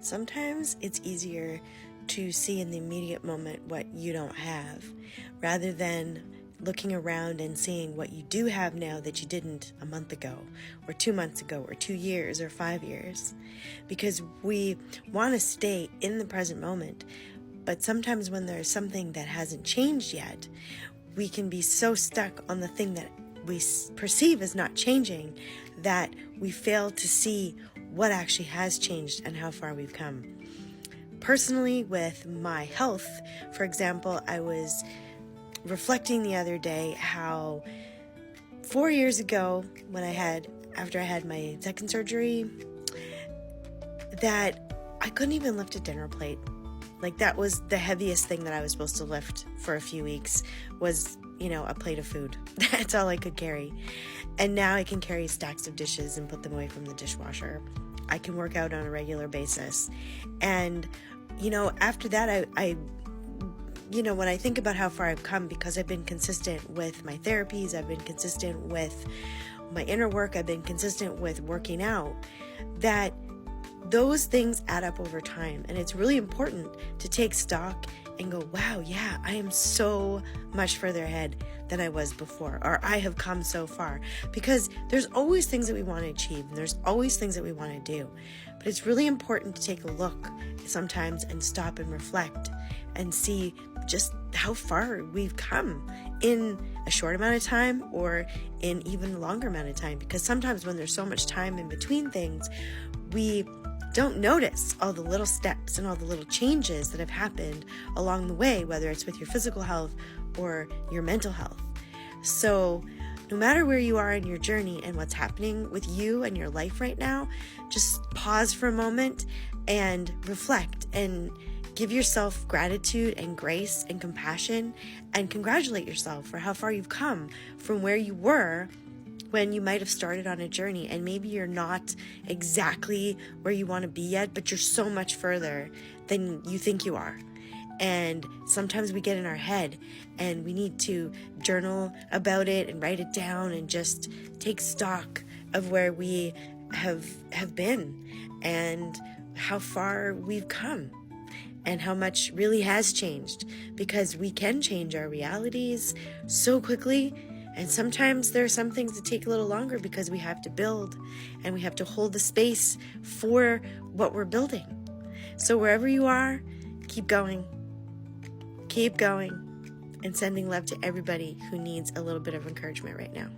sometimes it's easier to see in the immediate moment what you don't have, rather than looking around and seeing what you do have now that you didn't a month ago, or 2 months ago, or 2 years, or 5 years. Because we want to stay in the present moment, but sometimes when there's something that hasn't changed yet, we can be so stuck on the thing that we perceive as not changing that we fail to see what actually has changed and how far we've come. Personally, with my health, for example, I was reflecting the other day how 4 years ago, after I had my second surgery, that I couldn't even lift a dinner plate. Like, that was the heaviest thing that I was supposed to lift for a few weeks was, a plate of food. That's all I could carry. And now I can carry stacks of dishes and put them away from the dishwasher. I can work out on a regular basis. And, after that, I when I think about how far I've come, because I've been consistent with my therapies, I've been consistent with my inner work, I've been consistent with working out, that those things add up over time. And it's really important to take stock and go, wow, yeah, I am so much further ahead than I was before, or I have come so far. Because there's always things that we want to achieve, and there's always things that we want to do. But it's really important to take a look sometimes and stop and reflect and see just how far we've come in a short amount of time or in even a longer amount of time. Because sometimes when there's so much time in between things, we don't notice all the little steps and all the little changes that have happened along the way, whether it's with your physical health or your mental health. So no matter where you are in your journey and what's happening with you and your life right now, just pause for a moment and reflect and give yourself gratitude and grace and compassion, and congratulate yourself for how far you've come from where you were when you might have started on a journey. And maybe you're not exactly where you want to be yet, but you're so much further than you think you are. And sometimes we get in our head and we need to journal about it and write it down and just take stock of where we have been and how far we've come and how much really has changed, because we can change our realities so quickly. And sometimes there are some things that take a little longer because we have to build and we have to hold the space for what we're building. So wherever you are, keep going, and sending love to everybody who needs a little bit of encouragement right now.